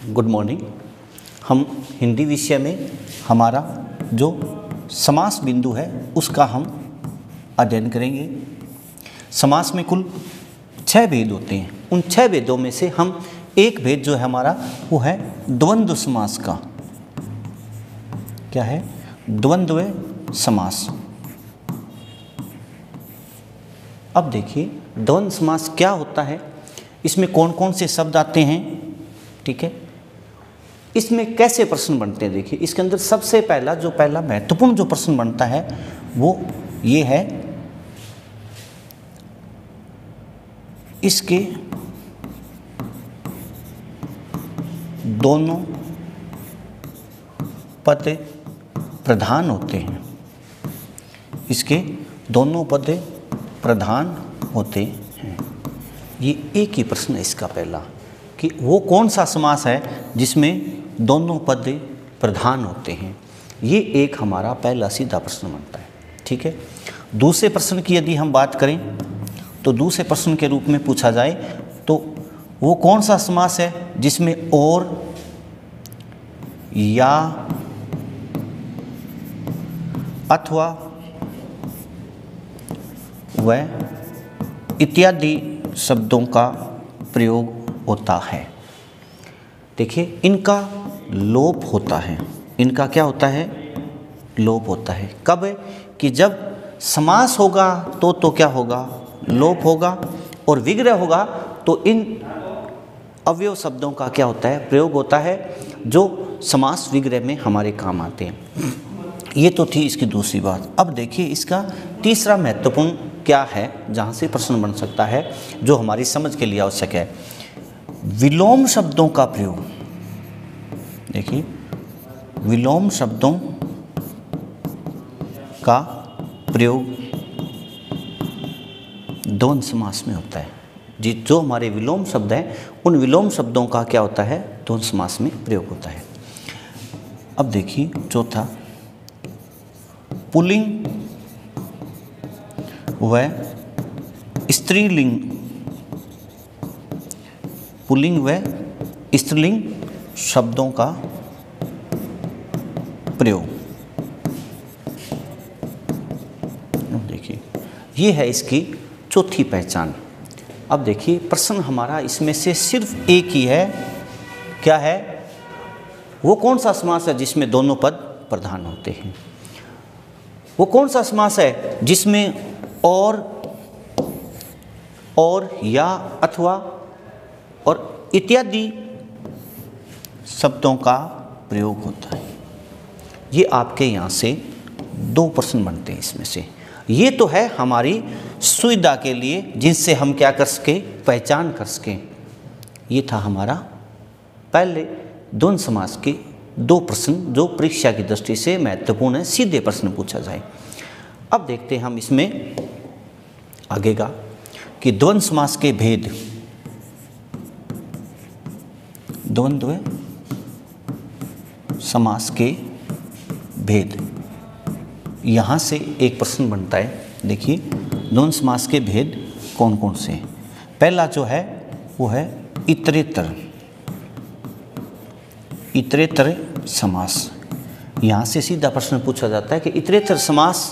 Good morning. हम हिंदी विषय में हमारा जो समास बिंदु है उसका हम अध्ययन करेंगे। समास में कुल 6 भेद होते हैं। उन 6 भेदों में से हम एक भेद जो है हमारा वो है द्वंद्व समास का। क्या है? द्वंद्व समास। अब देखिए द्वंद्व समास क्या होता है, इसमें कौन कौन से शब्द आते हैं, ठीक है, इसमें कैसे प्रश्न बनते हैं। देखिए इसके अंदर सबसे पहला महत्वपूर्ण जो प्रश्न बनता है वो ये है, इसके दोनों पद प्रधान होते हैं। इसके दोनों पद प्रधान होते हैं। ये एक ही प्रश्न है इसका पहला, कि वो कौन सा समास है जिसमें दोनों पद प्रधान होते हैं। ये एक हमारा पहला सीधा प्रश्न बनता है, ठीक है। दूसरे प्रश्न की यदि हम बात करें तो दूसरे प्रश्न के रूप में पूछा जाए तो वो कौन सा समास है जिसमें और, या, अथवा, व इत्यादि शब्दों का प्रयोग होता है। देखिए इनका लोप होता है। इनका क्या होता है? लोप होता है। कब? कि जब समास होगा तो क्या होगा? लोप होगा, और विग्रह होगा तो इन अवयव शब्दों का क्या होता है? प्रयोग होता है, जो समास विग्रह में हमारे काम आते हैं। ये तो थी इसकी दूसरी बात। अब देखिए इसका तीसरा महत्वपूर्ण क्या है जहाँ से प्रश्न बन सकता है, जो हमारी समझ के लिए आवश्यक है, विलोम शब्दों का प्रयोग। देखिए विलोम शब्दों का प्रयोग द्वंद्व समास में होता है। जी, जो हमारे विलोम शब्द हैं उन विलोम शब्दों का क्या होता है? द्वंद्व समास में प्रयोग होता है। अब देखिए चौथा, पुल्लिंग व स्त्रीलिंग, पुल्लिंग व स्त्रीलिंग शब्दों का प्रयोग। देखिए ये है इसकी चौथी पहचान। अब देखिए प्रश्न हमारा इसमें से सिर्फ एक ही है। क्या है? वो कौन सा समास है जिसमें दोनों पद प्रधान होते हैं? वो कौन सा समास है जिसमें और, या, अथवा और इत्यादि शब्दों का प्रयोग होता है? ये आपके यहाँ से 2 प्रश्न बनते हैं इसमें से। ये तो है हमारी सुविधा के लिए, जिनसे हम क्या कर सके? पहचान कर सकें। ये था हमारा पहले द्वंद्व समास के 2 प्रश्न, जो परीक्षा की दृष्टि से महत्वपूर्ण है, सीधे प्रश्न पूछा जाए। अब देखते हैं हम इसमें आगे का कि द्वंद्व समास के भेद। द्वंद्व समास के भेद, यहाँ से एक प्रश्न बनता है। देखिए द्वंद्व समास के भेद कौन कौन से हैं। पहला जो है वो है इतरेतर। इतरेतर समास। यहाँ से सीधा प्रश्न पूछा जाता है कि इतरेतर समास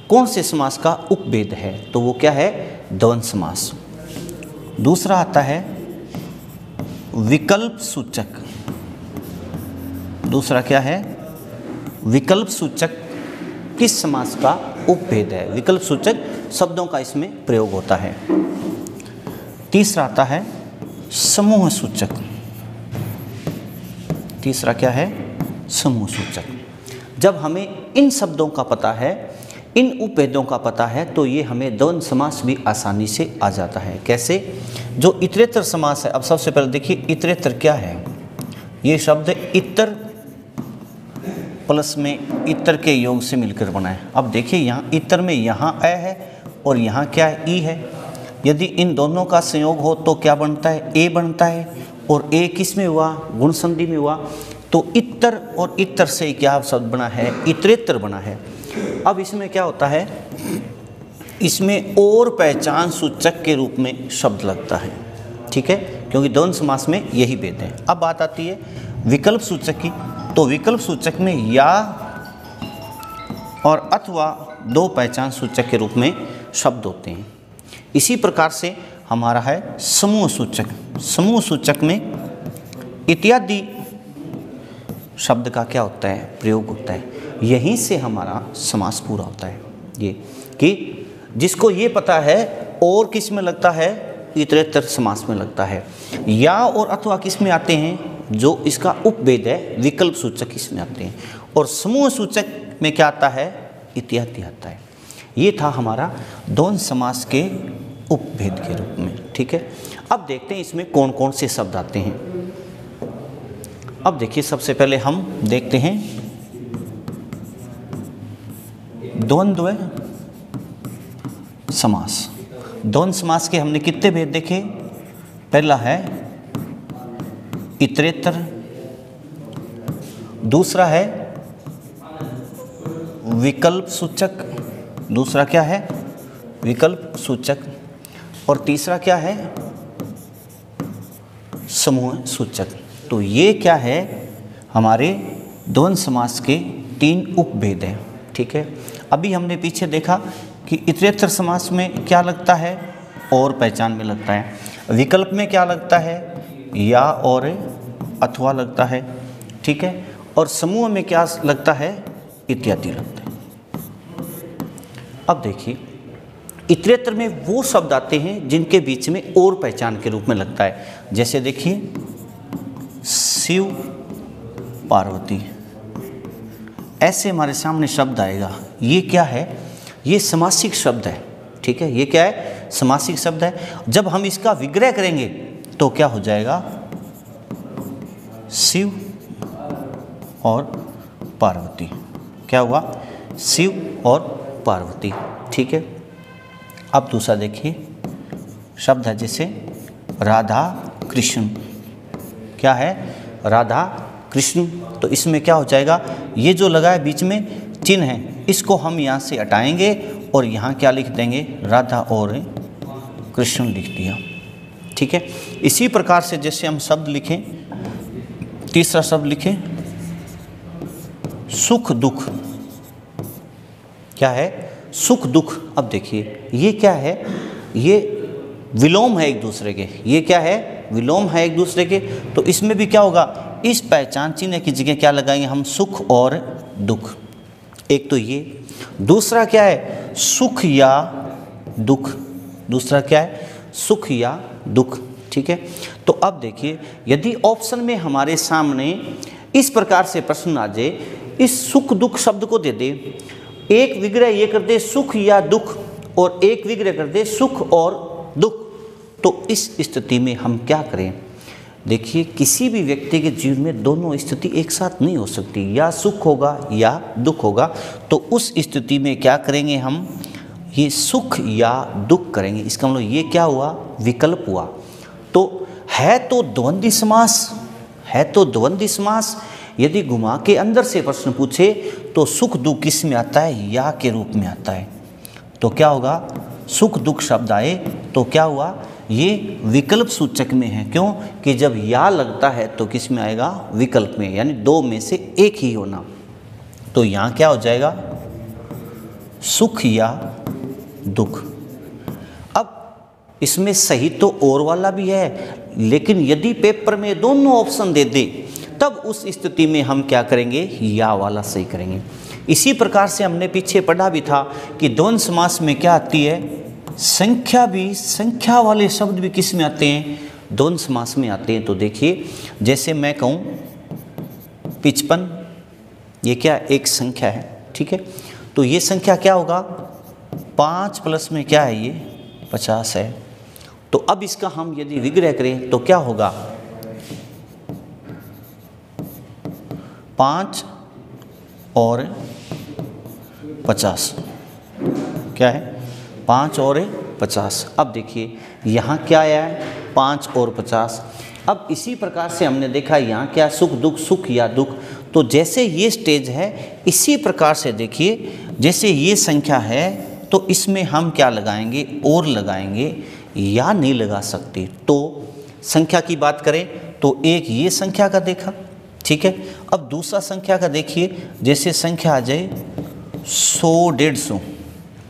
कौन से समास का उपभेद है? तो वो क्या है? द्वंद्व समास। दूसरा आता है विकल्प सूचक। दूसरा क्या है? विकल्प सूचक किस समास का उपभेद है? विकल्प सूचक शब्दों का इसमें प्रयोग होता है। तीसरा आता है समूह सूचक। तीसरा क्या है? समूह सूचक। जब हमें इन शब्दों का पता है, इन उपभेदों का पता है, तो ये हमें द्वंद्व समास भी आसानी से आ जाता है। कैसे? जो इतरेतर समास है, अब सबसे पहले देखिए इतरेतर क्या है। ये शब्द इतर प्लस में इतर के योग से मिलकर बना है। अब देखिए यहाँ इतर में यहाँ अ है और यहाँ क्या है? ई है। यदि इन दोनों का संयोग हो तो क्या बनता है? ए बनता है। और ए किस में हुआ? गुण संधि में हुआ। तो इतर और इतर से क्या शब्द बना है? इतरेतर बना है। अब इसमें क्या होता है? इसमें और पहचान सूचक के रूप में शब्द लगता है। ठीक है, क्योंकि द्वंद्व समास में यही भेद है। अब बात आती है विकल्प सूचक की। तो विकल्प सूचक में या और अथवा दो पहचान सूचक के रूप में शब्द होते हैं। इसी प्रकार से हमारा है समूह सूचक। समूह सूचक में इत्यादि शब्द का क्या होता है, प्रयोग होता है। यहीं से हमारा समास पूरा होता है। ये कि जिसको ये पता है और किस में लगता है, इतरेतर समास में लगता है। या और अथवा किस में आते हैं, जो इसका उपभेद है विकल्प सूचक इसमें आते हैं। और समूह सूचक में क्या आता है, इत्यादि आता है। ये था हमारा द्वंद्व समास के उपभेद के रूप में। ठीक है, अब देखते हैं इसमें कौन कौन से शब्द आते हैं। अब देखिए, सबसे पहले हम देखते हैं द्वंद्व समास। द्वंद्व समास के हमने कितने भेद देखे। पहला है इतरेतर, दूसरा है विकल्प सूचक, दूसरा क्या है, विकल्प सूचक, और तीसरा क्या है, समूह सूचक। तो ये क्या है, हमारे द्वंद्व समास के 3 उपभेद हैं। ठीक है, अभी हमने पीछे देखा कि इतरेतर समास में क्या लगता है, और पहचान में लगता है। विकल्प में क्या लगता है, या और अथवा लगता है। ठीक है, और समूह में क्या लगता है, इत्यादि लगता है। अब देखिए, इतरेतर में वो शब्द आते हैं जिनके बीच में और पहचान के रूप में लगता है। जैसे देखिए, शिव पार्वती, ऐसे हमारे सामने शब्द आएगा। ये क्या है, ये समासिक शब्द है। ठीक है, ये क्या है, समासिक शब्द है। जब हम इसका विग्रह करेंगे तो क्या हो जाएगा, शिव और पार्वती। क्या हुआ, शिव और पार्वती। ठीक है, अब दूसरा देखिए, शब्द है जैसे राधा कृष्ण। क्या है, राधा कृष्ण। तो इसमें क्या हो जाएगा, ये जो लगा है बीच में चिन्ह है, इसको हम यहाँ से हटाएंगे और यहाँ क्या लिख देंगे, राधा और कृष्ण लिख दिया। ठीक है, इसी प्रकार से जैसे हम शब्द लिखें, तीसरा शब्द लिखें सुख दुख। क्या है, सुख दुख। अब देखिए, ये क्या है, ये विलोम है एक दूसरे के। ये क्या है, विलोम है एक दूसरे के। तो इसमें भी क्या होगा, इस पहचान चिन्ह की जगह क्या लगाएंगे हम, सुख और दुख। एक तो ये, दूसरा क्या है, सुख या दुख। दूसरा क्या है, सुख या दुख। ठीक है, तो अब देखिए, यदि ऑप्शन में हमारे सामने इस प्रकार से प्रश्न आ जाए, इस सुख दुख शब्द को दे दे, एक विग्रह ये कर दे सुख या दुख, और एक विग्रह कर दे सुख और दुख, तो इस स्थिति में हम क्या करें। देखिए, किसी भी व्यक्ति के जीवन में दोनों स्थिति एक साथ नहीं हो सकती, या सुख होगा या दुख होगा। तो उस स्थिति में क्या करेंगे हम, ये सुख या दुख करेंगे। इसका मतलब ये क्या हुआ, विकल्प हुआ। तो है तो द्वंद्वी समास, है तो द्वंद्वी समास। यदि घुमा के अंदर से प्रश्न पूछे तो सुख दुख किस में आता है, या के रूप में आता है। तो क्या होगा, सुख दुख शब्द आए तो क्या हुआ, ये विकल्प सूचक में है। क्यों कि जब या लगता है तो किस में आएगा, विकल्प में, यानी दो में से एक ही होना। तो यहाँ क्या हो जाएगा, सुख या दुख। अब इसमें सही तो और वाला भी है, लेकिन यदि पेपर में दोनों ऑप्शन दे दे तब उस स्थिति में हम क्या करेंगे, या वाला सही करेंगे। इसी प्रकार से हमने पीछे पढ़ा भी था कि द्वंद्व समास में क्या आती है, संख्या भी, संख्या वाले शब्द भी किस में आते हैं, द्वंद्व समास में आते हैं। तो देखिए, जैसे मैं कहूँ 55, ये क्या एक संख्या है। ठीक है, तो ये संख्या क्या होगा, 5 प्लस में क्या है, ये 50 है। तो अब इसका हम यदि विग्रह करें तो क्या होगा, 5 और 50। क्या है, 5 और 50। अब देखिए, यहाँ क्या आया है, 5 और 50। अब इसी प्रकार से हमने देखा यहाँ क्या, सुख दुख, सुख या दुख। तो जैसे ये स्टेज है, इसी प्रकार से देखिए, जैसे ये संख्या है तो इसमें हम क्या लगाएंगे, और लगाएंगे, या नहीं लगा सकते। तो संख्या की बात करें तो एक ये संख्या का देखा, ठीक है। अब दूसरा संख्या का देखिए, जैसे संख्या आ जाए 100-150,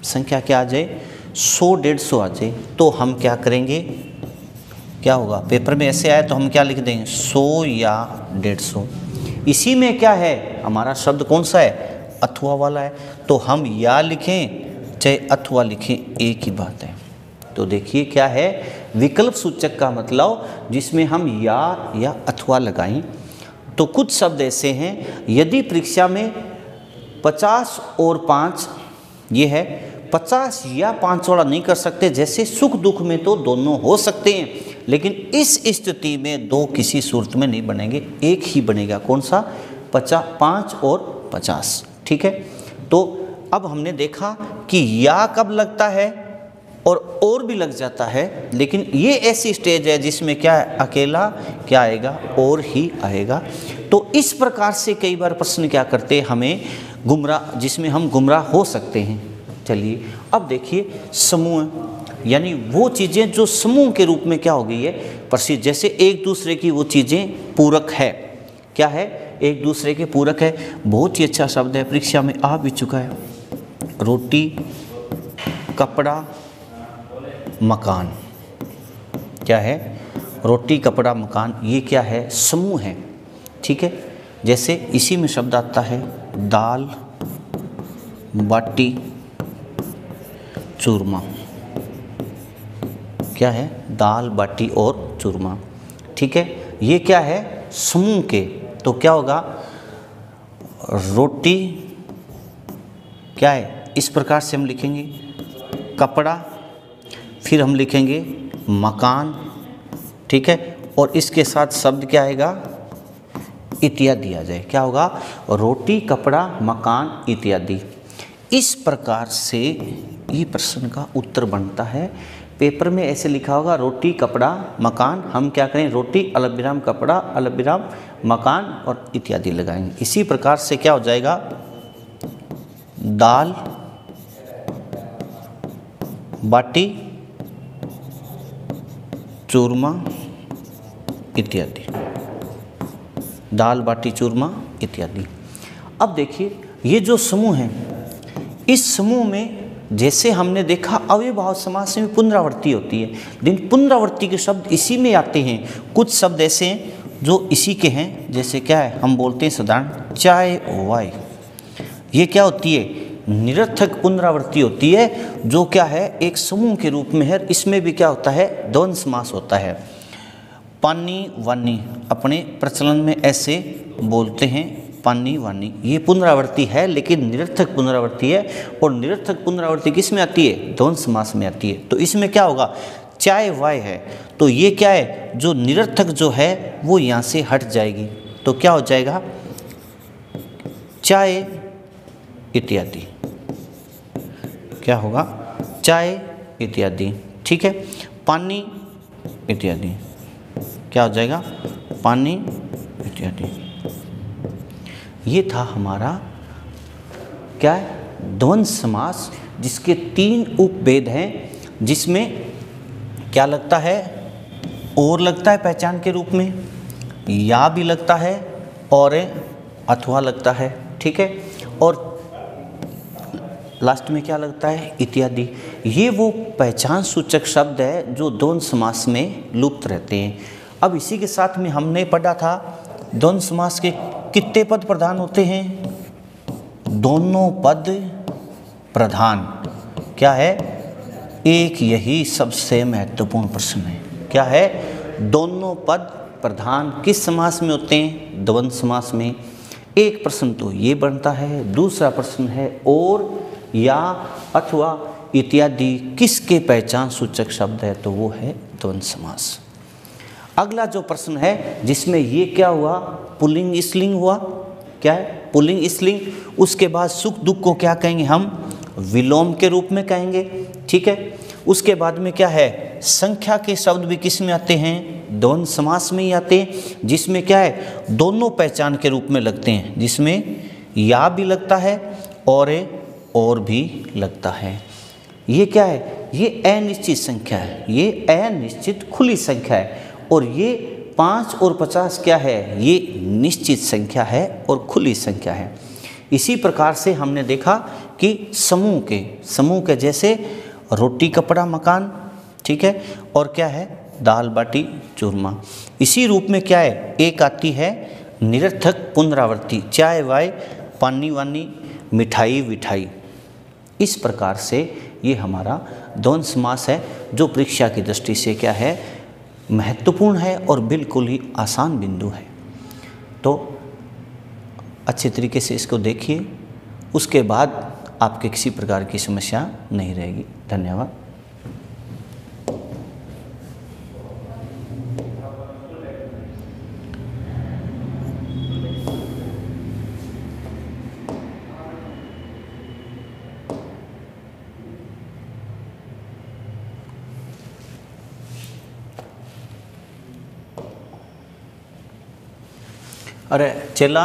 संख्या क्या आ जाए 100-150 आ जाए, तो हम क्या करेंगे, क्या होगा, पेपर में ऐसे आए तो हम क्या लिख देंगे 100 या 150। इसी में क्या है, हमारा शब्द कौन सा है, अथवा वाला है, तो हम या लिखें चाहे अथवा लिखें एक ही बात है। तो देखिए क्या है, विकल्प सूचक का मतलब जिसमें हम या अथवा लगाएं। तो कुछ शब्द ऐसे हैं, यदि परीक्षा में 50 और 5 ये है, 50 या 5 वाला नहीं कर सकते, जैसे सुख दुख में तो दोनों हो सकते हैं, लेकिन इस स्थिति में दो किसी सूरत में नहीं बनेंगे, एक ही बनेगा, कौन सा, 5 और 50, ठीक है। तो अब हमने देखा कि या कब लगता है और भी लग जाता है, लेकिन ये ऐसी स्टेज है जिसमें क्या है, अकेला क्या आएगा, और ही आएगा। तो इस प्रकार से कई बार प्रश्न क्या करते हैं, हमें गुमराह, जिसमें हम गुमराह हो सकते हैं। चलिए अब देखिए समूह, यानी वो चीज़ें जो समूह के रूप में क्या हो गई है प्रसिद्ध, जैसे एक दूसरे की वो चीज़ें पूरक है, क्या है, एक दूसरे के पूरक है। बहुत ही अच्छा शब्द है, परीक्षा में आ भी चुका है, रोटी कपड़ा मकान, क्या है, रोटी कपड़ा मकान, ये क्या है, समूह है, ठीक है। जैसे इसी में शब्द आता है दाल बाटी चूरमा, क्या है, दाल बाटी और चूरमा, ठीक है। ये क्या है, समूह के, तो क्या होगा, रोटी क्या है, इस प्रकार से हम लिखेंगे, कपड़ा, फिर हम लिखेंगे मकान, ठीक है, और इसके साथ शब्द क्या आएगा, इत्यादि आ जाए, क्या होगा, रोटी कपड़ा मकान इत्यादि। इस प्रकार से ये प्रश्न का उत्तर बनता है। पेपर में ऐसे लिखा होगा रोटी कपड़ा मकान, हम क्या करें, रोटी अलविराम कपड़ा अलविराम मकान और इत्यादि लगाएंगे। इसी प्रकार से क्या हो जाएगा, दाल बाटी चूरमा इत्यादि, दाल बाटी चूरमा इत्यादि। अब देखिए ये जो समूह है, इस समूह में जैसे हमने देखा अव्ययभाव समास में पुनरावृत्ति होती है, लेकिन पुनरावृत्ति के शब्द इसी में आते हैं। कुछ शब्द ऐसे हैं जो इसी के हैं, जैसे क्या है, हम बोलते हैं साधारण चाय वाय, ये क्या होती है, निरर्थक पुनरावृत्ति होती है, जो क्या है, एक समूह के रूप में है। इसमें भी क्या होता है, द्वंद्व समास होता है। पानी वानी अपने प्रचलन में ऐसे बोलते हैं, पानी वानी, ये पुनरावृत्ति है, लेकिन निरर्थक पुनरावृत्ति है। और निरर्थक पुनरावृत्ति किस में आती है, द्वंद्व समास में आती है। तो इसमें क्या होगा, चाय वाय है, तो ये क्या है, जो निरर्थक जो है वो यहाँ से हट जाएगी, तो क्या हो जाएगा, चाय इत्यादि, क्या होगा, चाय इत्यादि, ठीक है। पानी इत्यादि, क्या हो जाएगा, पानी इत्यादि। ये था हमारा क्या है, द्वंद्व समास, जिसके 3 उपभेद हैं, जिसमें क्या लगता है, और लगता है पहचान के रूप में, या भी लगता है और अथवा लगता है, ठीक है, और लास्ट में क्या लगता है, इत्यादि। ये वो पहचान सूचक शब्द है जो द्वंद्व समास में लुप्त रहते हैं। अब इसी के साथ में हमने पढ़ा था द्वंद्व समास के कितने पद प्रधान होते हैं, दोनों पद प्रधान, क्या है, एक यही सबसे महत्वपूर्ण प्रश्न है, क्या है, दोनों पद प्रधान किस समास में होते हैं, द्वंद्व समास में। एक प्रश्न तो ये बनता है, दूसरा प्रश्न है और या अथवा इत्यादि किसके पहचान सूचक शब्द है, तो वो है द्वंद्व समास। अगला जो प्रश्न है जिसमें ये क्या हुआ, पुल्लिंग स्त्रीलिंग हुआ, क्या है, पुल्लिंग स्त्रीलिंग। उसके बाद सुख दुख को क्या कहेंगे, हम विलोम के रूप में कहेंगे, ठीक है। उसके बाद में क्या है, संख्या के शब्द भी किस में आते हैं, द्वंद्व समास में ही आते हैं, जिसमें क्या है, दोनों पहचान के रूप में लगते हैं, जिसमें या भी लगता है और भी लगता है। ये क्या है, ये अनिश्चित संख्या है, ये अनिश्चित खुली संख्या है, और ये 5 और 50 क्या है, ये निश्चित संख्या है और खुली संख्या है। इसी प्रकार से हमने देखा कि समूह के जैसे रोटी कपड़ा मकान, ठीक है, और क्या है, दाल बाटी चूरमा। इसी रूप में क्या है, एक आती है निरर्थक पुनरावृत्ति, चाय वाय पानी वानी मिठाई विठाई। इस प्रकार से ये हमारा द्वंद्व समास है जो परीक्षा की दृष्टि से क्या है, महत्वपूर्ण है और बिल्कुल ही आसान बिंदु है। तो अच्छे तरीके से इसको देखिए, उसके बाद आपके किसी प्रकार की समस्या नहीं रहेगी। धन्यवाद। अरे चेला